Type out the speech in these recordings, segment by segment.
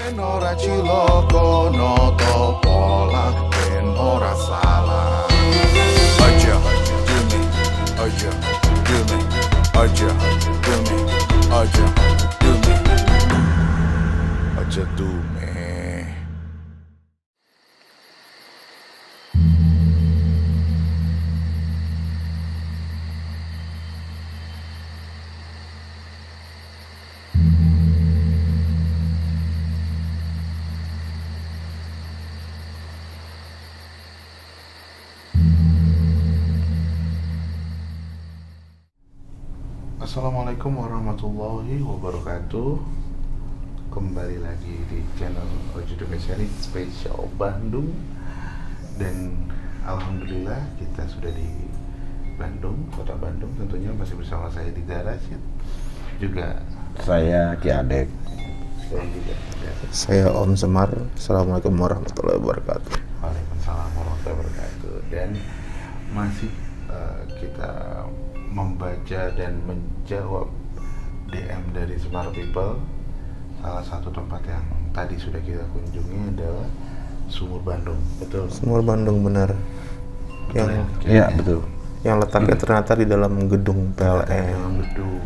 Ben ora ciloko noto pola ben ora salah. Aja dumi, aja dumi, aja dumi, aja dumi, aja dumi. Assalamualaikum warahmatullahi wabarakatuh. Kembali lagi di channel Ojo Domisili Spesial Bandung. Dan alhamdulillah kita sudah di Bandung, kota Bandung. Tentunya masih bersama saya Dida Rashid, juga Saya Ki Adek. saya juga Saya Om Semar. Assalamualaikum warahmatullahi wabarakatuh. Waalaikumsalam warahmatullahi wabarakatuh. Dan masih kita membaca dan menjawab DM dari Smart People. Salah satu tempat yang tadi sudah kita kunjungi adalah Sumur Bandung. Betul. Sumur Bandung benar. Betul Yang ya? Iya betul. yang letaknya ternyata di dalam gedung Dalam PLN. gedung.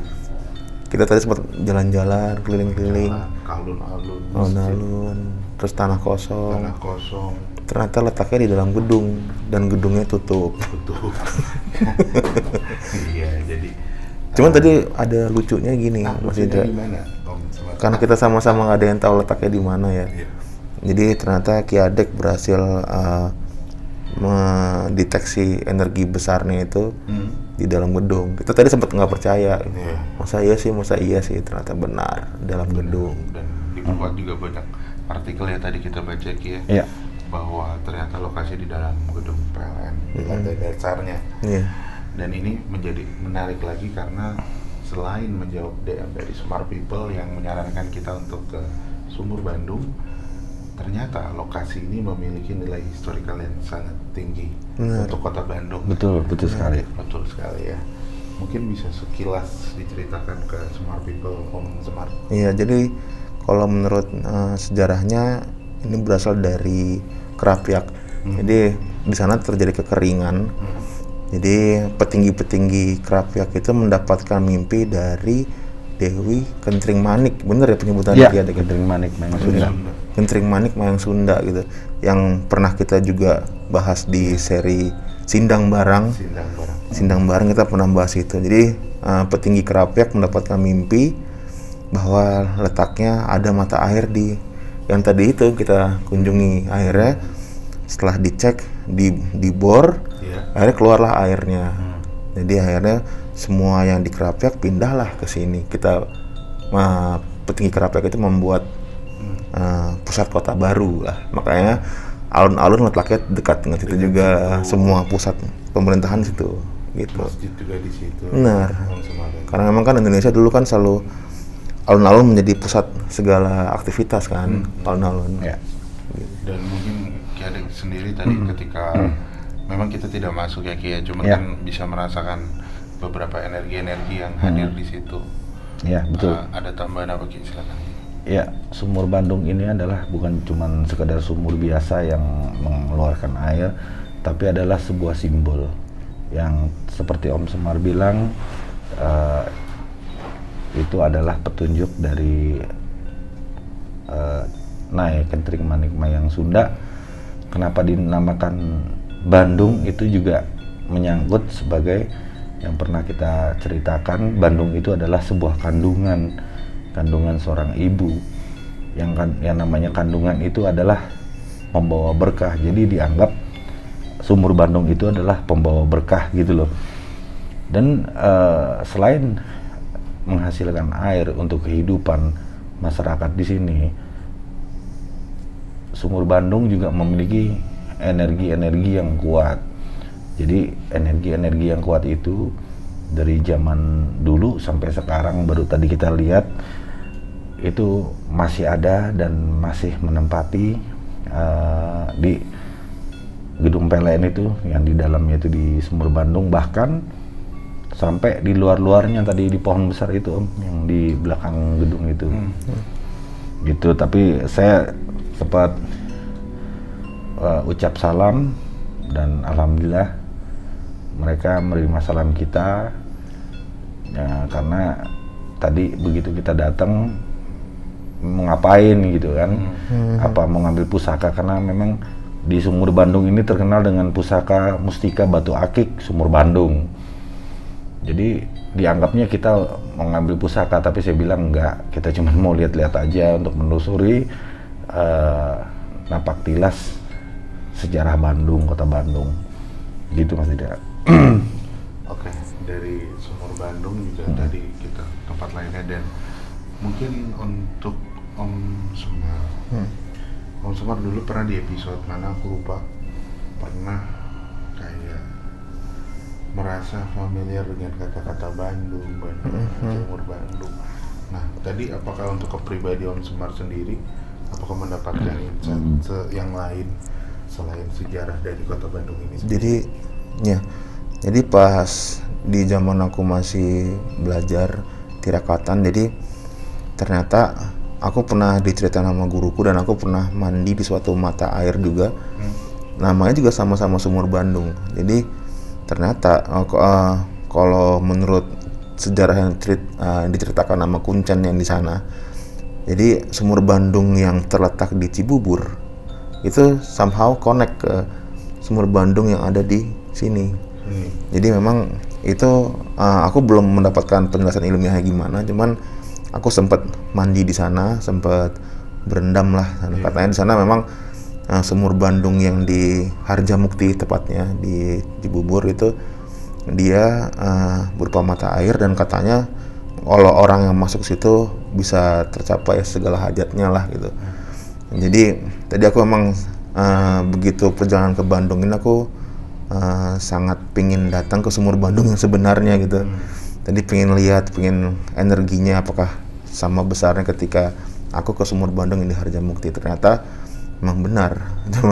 Kita tadi sempat jalan-jalan keliling-keliling, Alun-alun. alun-alun, terus tanah kosong. Tanah kosong. Ternyata letaknya di dalam gedung dan gedungnya tutup. Betul. Iya, jadi. Cuman tadi ada lucunya gini, Mas Maksudnya Indra. gimana, Om Smart? Karena kita sama-sama nggak ada yang tahu letaknya di mana ya. Iya. Jadi ternyata Ki Adek berhasil mendeteksi energi besarnya itu di dalam gedung. Kita tadi sempat nggak percaya. Iya. Masa iya sih ternyata benar dalam gedung. Dan dibuat juga banyak artikel ya tadi kita baca Ki ya. Iya. Bahwa ternyata lokasi di dalam gedung PLN di lantai dasarnya. Iya. Dan ini menjadi menarik lagi karena selain menjawab DM dari Smart People yang menyarankan kita untuk ke Sumur Bandung, ternyata lokasi ini memiliki nilai historikal yang sangat tinggi untuk kota Bandung. Betul sekali. Betul sekali ya. Mungkin bisa sekilas diceritakan ke Smart People, Om Smart. Iya, jadi kalau menurut sejarahnya ini berasal dari Kerapiak. Jadi di sana terjadi kekeringan. Jadi petinggi-petinggi Kerapiak itu mendapatkan mimpi dari Dewi Kentring Manik. Bener ya penyebutannya? Iya. Ki Adek? Kentring Manik Mayang Sunda. Kentring Manik Mayang Sunda gitu. Yang pernah kita juga bahas di seri Sindang Barang. Sindang Barang kita pernah bahas itu. Jadi petinggi Kerapiak mendapatkan mimpi bahwa letaknya ada mata air di yang tadi itu kita kunjungi. Akhirnya setelah dicek, dibor, akhirnya keluarlah airnya. Jadi akhirnya semua yang di Kerapiak pindahlah ke sini. Kita petinggi Kerapiak itu membuat pusat kota baru lah. Makanya alun-alun letaknya dekat dengan situ juga. Semua pusat pemerintahan situ gitu. Masjid juga di situ. Benar. Om Smart. Karena memang kan Indonesia dulu kan selalu alun-alun menjadi pusat segala aktivitas kan, alun-alun. Iya. Dan mungkin Ki Adek sendiri tadi ketika memang kita tidak masuk ya Ki ya, cuma Iya. kan bisa merasakan beberapa energi-energi yang hadir di situ. Iya betul. Ada tambahan apa Ki? Silakan. Ya, Sumur Bandung ini adalah bukan cuma sekedar sumur biasa yang mengeluarkan air, tapi adalah sebuah simbol yang seperti Om Semar bilang itu adalah petunjuk dari Nyai Kentring Manik Mayang Sunda. Kenapa dinamakan Bandung itu juga menyangkut sebagai yang pernah kita ceritakan, Bandung itu adalah sebuah kandungan seorang ibu. Yang namanya kandungan itu adalah pembawa berkah. Jadi dianggap Sumur Bandung itu adalah pembawa berkah gitu loh. Dan selain menghasilkan air untuk kehidupan masyarakat di sini, Sumur Bandung juga memiliki energi-energi yang kuat. Jadi energi-energi yang kuat itu dari zaman dulu sampai sekarang baru tadi kita lihat itu masih ada dan masih menempati di gedung PLN itu yang di dalamnya itu di Sumur Bandung, bahkan sampai di luar-luarnya tadi di pohon besar itu Om, yang di belakang gedung itu. gitu. Tapi saya sempat ucap salam dan alhamdulillah mereka menerima salam kita ya, karena tadi begitu kita datang mau ngapain gitu kan, apa mau ngambil pusaka, karena memang di Sumur Bandung ini terkenal dengan pusaka mustika batu akik Sumur Bandung. Jadi dianggapnya kita mau ngambil pusaka, tapi saya bilang enggak, kita cuma mau lihat-lihat aja untuk menelusuri napak tilas sejarah Bandung, kota Bandung, gitu Mas Dida. Oke, dari Sumur Bandung juga tadi kita tempat lainnya, dan mungkin untuk Om Semar. Om Semar dulu pernah di episode mana aku lupa, pernah kayak merasa familiar dengan kata-kata Bandung, Sumur Bandung. Nah, tadi apakah untuk kepribadian Om Semar sendiri, apakah mendapatkan insight yang lain selain sejarah dari kota Bandung ini sendiri? Jadi pas di zaman aku masih belajar tirakatan, jadi ternyata aku pernah diceritain sama guruku dan aku pernah mandi di suatu mata air juga. Namanya juga sama-sama Sumur Bandung. Jadi ternyata kalau menurut sejarah yang diceritakan sama Kuncen yang di sana, jadi Sumur Bandung yang terletak di Cibubur itu somehow connect ke Sumur Bandung yang ada di sini. Jadi memang itu aku belum mendapatkan penjelasan ilmiahnya gimana, cuman aku sempat mandi di sana, sempat berendam lah. Katanya di sana memang Sumur Bandung yang di Harjamukti tepatnya di Cibubur itu dia berupa mata air, dan katanya kalau orang yang masuk situ bisa tercapai segala hajatnya lah gitu. Jadi tadi aku memang begitu perjalanan ke Bandung ini aku sangat pingin datang ke Sumur Bandung yang sebenarnya gitu. Tadi pingin lihat, pingin energinya apakah sama besarnya ketika aku ke Sumur Bandung ini Harjamukti. Ternyata memang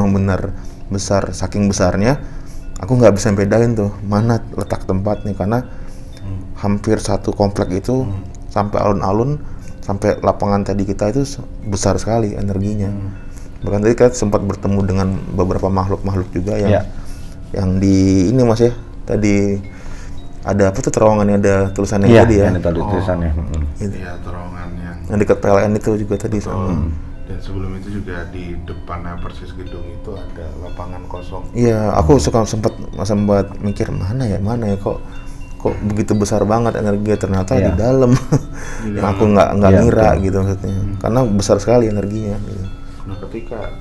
benar besar, saking besarnya aku nggak bisa bedain tuh mana letak tempatnya, karena hampir satu komplek itu sampai alun-alun sampai lapangan tadi kita itu besar sekali energinya. Bahkan tadi kita sempat bertemu dengan beberapa makhluk-makhluk juga yang di ini Mas ya, tadi ada apa tuh terowongannya, ada tulisannya tadi ya. Iya, tadi tulisannya. Iya, terowongan yang dekat PLN itu juga tadi sama. Dan sebelum itu juga di depannya persis gedung itu ada lapangan kosong. Iya, aku sempat mikir mana ya kok begitu besar banget energinya, ternyata di dalam. Yang aku nggak ngira gitu maksudnya. Karena besar sekali energinya gitu. Nah, ketika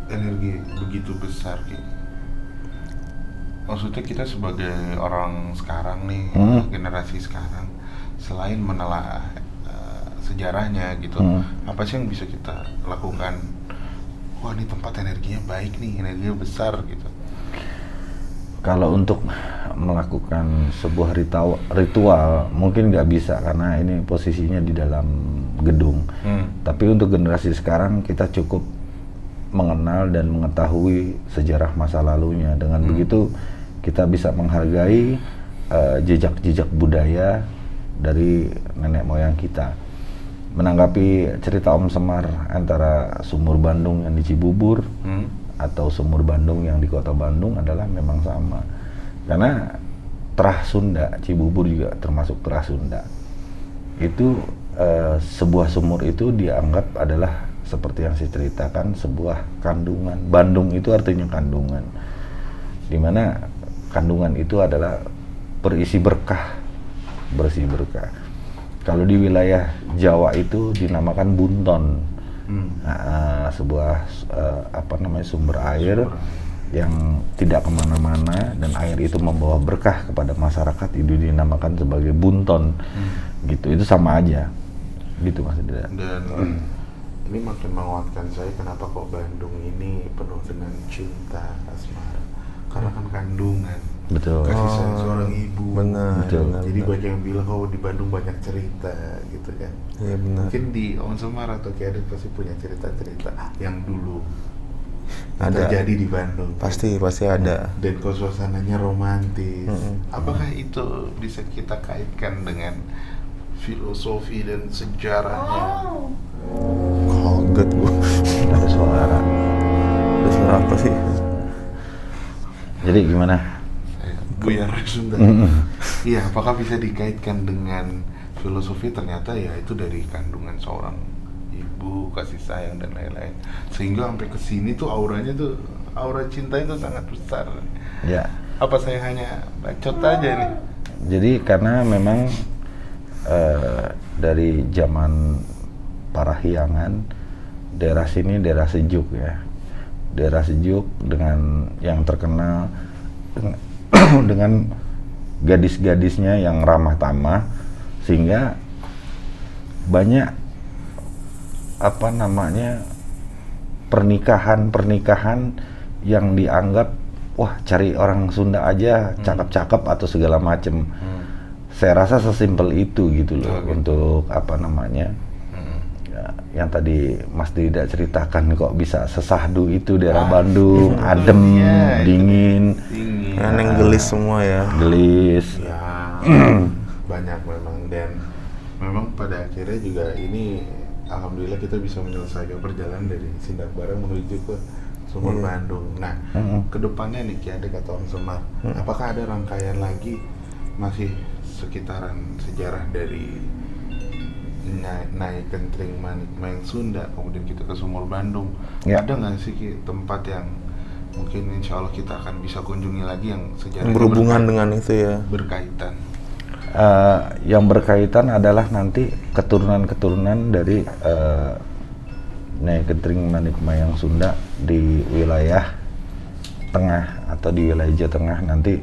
energi begitu besar gitu, maksudnya kita sebagai orang sekarang nih, generasi sekarang, selain menelaah sejarahnya gitu, apa sih yang bisa kita lakukan? Wah, ini tempat energinya baik nih, energinya besar gitu. Kalau untuk melakukan sebuah ritual mungkin nggak bisa karena ini posisinya di dalam gedung. Tapi untuk generasi sekarang kita cukup mengenal dan mengetahui sejarah masa lalunya. Dengan begitu kita bisa menghargai jejak-jejak budaya dari nenek moyang kita. Menanggapi cerita Om Semar antara Sumur Bandung yang di Cibubur atau Sumur Bandung yang di kota Bandung adalah memang sama. Karena Terah Sunda, Cibubur juga termasuk Terah Sunda. Itu sebuah sumur itu dianggap adalah seperti yang saya ceritakan, sebuah kandungan. Bandung itu artinya kandungan. Dimana kandungan itu adalah berisi berkah. Kalau di wilayah Jawa itu dinamakan bunton, sebuah sumber air yang tidak kemana-mana dan air itu membawa berkah kepada masyarakat, itu dinamakan sebagai bunton, gitu. Itu sama aja, gitu Mas Dida. Dan ini makin menguatkan saya kenapa kok Bandung ini penuh dengan cinta asmara, karena kan kandungan. Betul. Kasih sayang seorang ibu. Benar. Jadi banyak yang bilang di Bandung banyak cerita gitu kan. Iya benar. Mungkin di Om Semar atau Ki Adit pasti punya cerita-cerita yang dulu ada terjadi di Bandung. Pasti ada. Dan kok suasananya romantis. Apakah itu bisa kita kaitkan dengan filosofi dan sejarahnya? kaget gua. Ada suara. Ada suara apa sih? Jadi gimana? Buyar Sunda. Iya, apakah bisa dikaitkan dengan filosofi ternyata ya itu dari kandungan seorang ibu, kasih sayang dan lain-lain. Sehingga sampai ke sini tuh auranya tuh, aura cinta itu sangat besar. Ya. Apa saya hanya bacot aja nih? Jadi karena memang dari zaman Parahyangan, daerah sini daerah sejuk ya. Daerah sejuk dengan yang terkenal dengan gadis-gadisnya yang ramah tamah, sehingga banyak pernikahan yang dianggap wah cari orang Sunda aja cakep-cakep atau segala macem. Saya rasa sesimpel itu gitu loh untuk ya, yang tadi Mas Dida ceritakan kok bisa sesahdu itu daerah Bandung, adem, dingin. Yang gelis semua ya. Gelis. Ya, banyak memang, dan memang pada akhirnya juga ini alhamdulillah kita bisa menyelesaikan perjalanan dari Sindang Barang menuju ke Sumur Bandung. Nah, kedepannya nih Ki, ada kata orang Semar, apakah ada rangkaian lagi masih sekitaran sejarah dari naik Kentring Manik Mayang Sunda, kemudian kita ke Sumur Bandung? Ya. Ada nggak sih Ki, tempat yang mungkin insya Allah kita akan bisa kunjungi lagi yang sejarahnya Berhubungan dengan itu ya. berkaitan? Yang berkaitan adalah nanti keturunan-keturunan dari Nyai Kentring Manik Mayang Sunda di wilayah tengah atau di wilayah Jawa Tengah. Nanti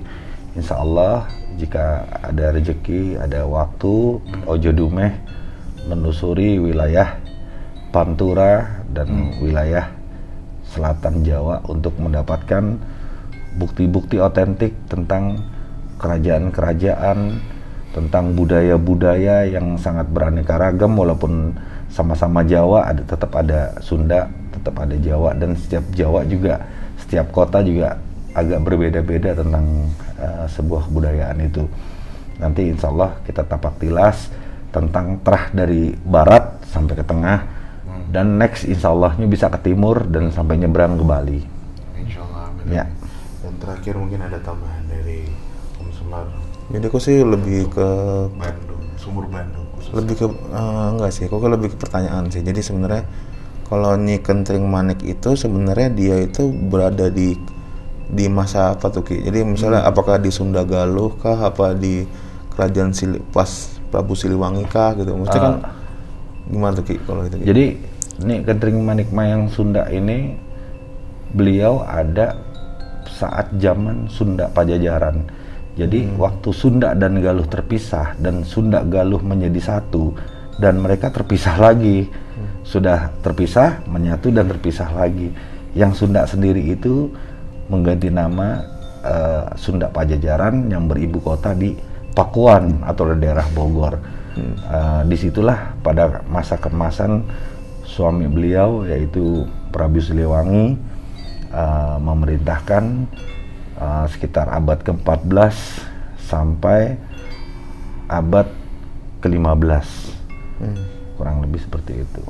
insya Allah jika ada rezeki, ada waktu, Ojo Dumeh menelusuri wilayah Pantura dan wilayah selatan Jawa untuk mendapatkan bukti-bukti otentik tentang kerajaan-kerajaan, tentang budaya-budaya yang sangat beraneka ragam. Walaupun sama-sama Jawa, tetap ada Sunda, tetap ada Jawa, dan setiap Jawa juga, setiap kota juga agak berbeda-beda tentang sebuah kebudayaan itu. Nanti insya Allah kita tapak tilas tentang terah dari barat sampai ke tengah, dan next insya Allahnya bisa ke timur dan sampai nyebrang ke Bali. Insya Allah. Ya. Dan terakhir mungkin ada tambahan dari Om Semar. Jadi aku sih lebih ke Bandung, Sumur Bandung khususnya. lebih ke enggak sih, aku lebih ke pertanyaan sih. Jadi sebenarnya kalau Nyi Kentring Manik itu sebenarnya dia itu berada di masa apa tuh Ki? Jadi misalnya apakah di Sunda Galuh kah, apa di kerajaan pas Prabu Siliwangi kah gitu? Maksudnya kan gimana tuh Ki kalau itu? Jadi Nyai Kentring Manik Mayang Sunda ini beliau ada saat zaman Sunda Pajajaran. Jadi waktu Sunda dan Galuh terpisah dan Sunda Galuh menjadi satu dan mereka terpisah lagi. Sudah terpisah, menyatu dan terpisah lagi. Yang Sunda sendiri itu mengganti nama Sunda Pajajaran yang beribu kota di Pakuan atau daerah Bogor. Disitulah pada masa kemasan suami beliau yaitu Prabu Siliwangi memerintahkan sekitar abad ke-14 sampai abad ke-15. Kurang lebih seperti itu.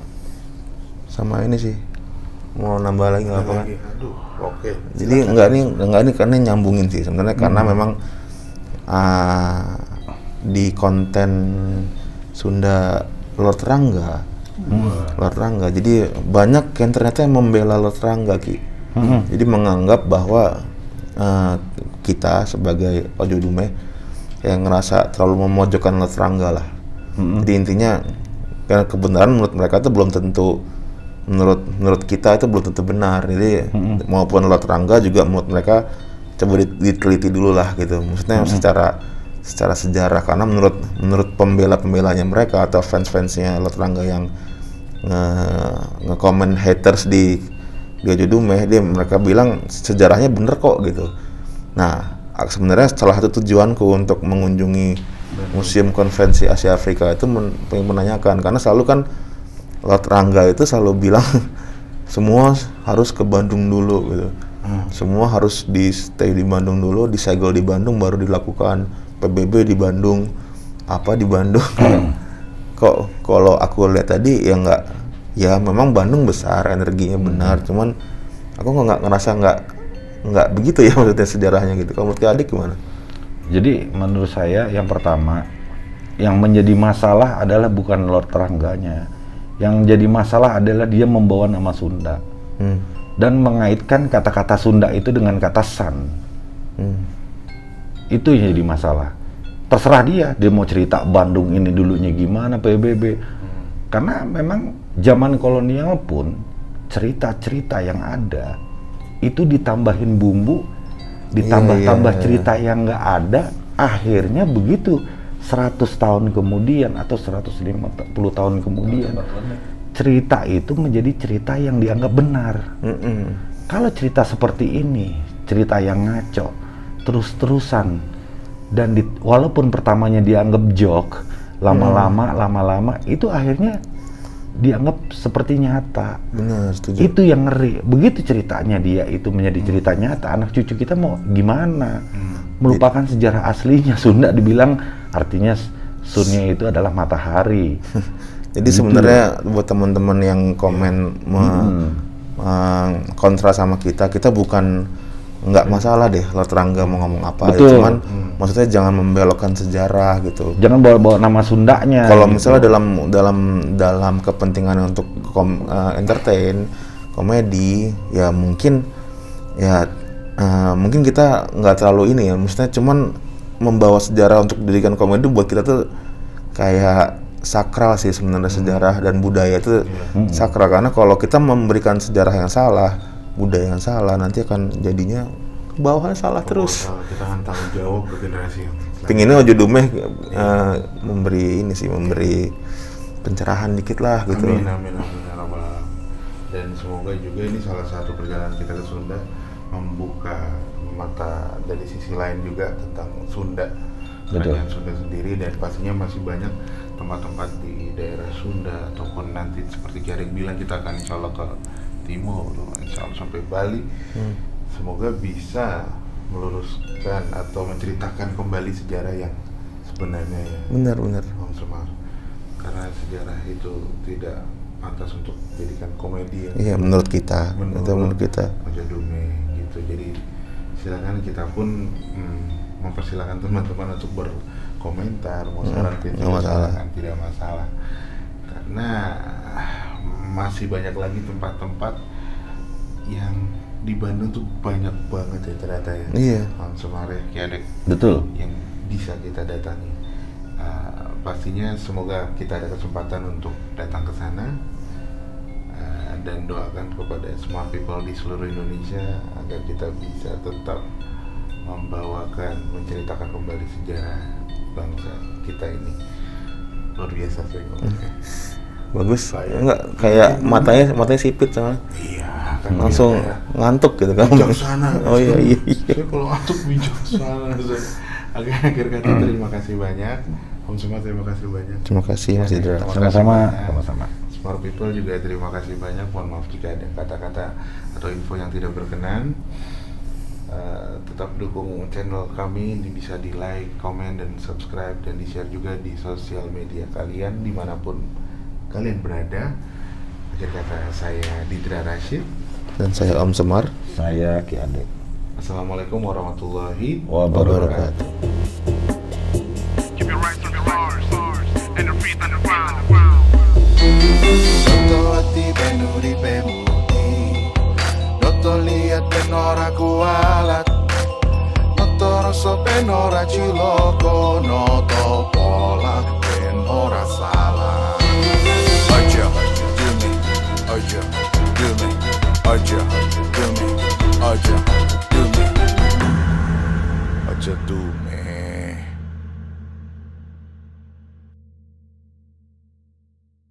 Sama ini sih, mau nambah lagi nggak apa kan? Aduh, oke. Jadi enggak ini karena nyambungin sih sebenarnya karena memang di konten Sunda Lord Rangga, Lord Rangga. Jadi banyak yang ternyata yang membela Lord Rangga Ki. Jadi menganggap bahwa kita sebagai Ojo Dumeh yang ngerasa terlalu memojokkan Lord Rangga lah. Jadi intinya karena kebenaran menurut mereka itu belum tentu, menurut kita itu belum tentu benar. Jadi maupun Lord Rangga juga menurut mereka coba diteliti dulu lah gitu. Maksudnya secara sejarah, karena menurut pembelanya mereka atau fans-fansnya Lord Rangga yang nge-comment haters di Ojo Dumeh, mereka bilang sejarahnya bener kok gitu. Nah, sebenarnya salah satu tujuanku untuk mengunjungi Museum Konvensi Asia Afrika itu menanyakan, karena selalu kan Lord Rangga itu selalu bilang semua harus ke Bandung dulu gitu. Semua harus di stay di Bandung dulu, disegel di Bandung baru dilakukan PBB di Bandung, apa di Bandung. Kok kalau aku lihat tadi ya ya memang Bandung besar, energinya benar, cuman aku nggak ngerasa nggak begitu ya maksudnya sejarahnya gitu. Kalau menurut adik gimana? Jadi menurut saya yang pertama, yang menjadi masalah adalah bukan Lord Rangganya. Yang jadi masalah adalah dia membawa nama Sunda. Dan mengaitkan kata-kata Sunda itu dengan kata san. Itu yang jadi masalah. Terserah dia mau cerita Bandung ini dulunya gimana, PBB. Karena memang zaman kolonial pun cerita-cerita yang ada itu ditambahin bumbu, ditambah-tambah cerita yang nggak ada, akhirnya begitu 100 tahun kemudian atau 150 tahun kemudian cerita itu menjadi cerita yang dianggap benar. Kalau cerita seperti ini, cerita yang ngaco, terus-terusan, dan walaupun pertamanya dianggap joke, lama-lama itu akhirnya dianggap seperti nyata. Benar, setuju. Itu yang ngeri. Begitu ceritanya dia itu menjadi cerita nyata, anak cucu kita mau gimana? Melupakan sejarah aslinya. Sunda dibilang artinya Sunnya itu adalah matahari. Jadi sebenarnya buat teman-teman yang komen kontra sama kita bukan nggak masalah deh Lord Rangga mau ngomong apa ya, cuman maksudnya jangan membelokkan sejarah gitu. Jangan bawa-bawa nama Sundanya. Kalau gitu. misalnya dalam kepentingan untuk entertain, komedi, ya mungkin kita nggak terlalu ini ya, maksudnya cuman membawa sejarah untuk dijadikan komedi buat kita tuh kayak sakral sih sebenarnya. Sejarah dan budaya itu sakral, karena kalau kita memberikan sejarah yang salah, budaya yang salah, nanti akan jadinya ke bawah salah terus. Kita akan tanggung jawab ke generasi yang Pinginnya Ojo Dumeh memberi pencerahan dikit lah gitu. Amin ya rabbal alamin. Dan semoga juga ini salah satu perjalanan kita ke Sunda membuka mata dari sisi lain juga tentang Sunda, kerajaan Sunda sendiri, dan pastinya masih banyak tempat-tempat di daerah Sunda, ataupun nanti seperti Kiarik bilang kita akan insya Allah ke timur, insya Allah sampai Bali. Semoga bisa meluruskan atau menceritakan kembali sejarah yang sebenarnya ya. Benar. Om Semar. Karena sejarah itu tidak pantas untuk dijadikan komedi. Iya, menurut kita. Menurut kita. Ojo Dumeh gitu. Jadi silakan, kita pun mempersilakan teman-teman untuk berkomentar, mau saran kritik, tidak masalah. Karena masih banyak lagi tempat-tempat yang di Bandung tuh banyak banget ya ternyata ya. Iya. Om Semar ya, Kiadek. Betul. Yang bisa kita datangi. Pastinya semoga kita ada kesempatan untuk datang ke sana, dan doakan kepada semua people di seluruh Indonesia agar kita bisa tetap membawakan, menceritakan kembali sejarah bangsa kita ini. Luar biasa sih. Bagus. Enggak kayak matanya sipit sama. Iya, kan langsung ngantuk gitu kan. Bijaksana. Oh iya. Saya kalau ngantuk bijaksana. Akhir kata terima kasih banyak. Om Semar, terima kasih banyak. Terima kasih Mas Idra. Sama-sama. Smart People juga terima kasih banyak. Mohon maaf jika ada kata-kata atau info yang tidak berkenan. Tetap dukung channel kami, bisa di like, komen, dan subscribe, dan di share juga di sosial media kalian dimanapun kalian berada. Akhir kata, saya Didra Rashid dan saya Om Semar. Saya Kiadek. Assalamualaikum warahmatullahi Wabarakatuh. Sottoati benuri bemudi Noto lihat benora kualat Noto rasa benora ciloko Noto pola benora salah Ojo dumi Ojo dumi Ojo dumi Ojo dumi Ojo dumi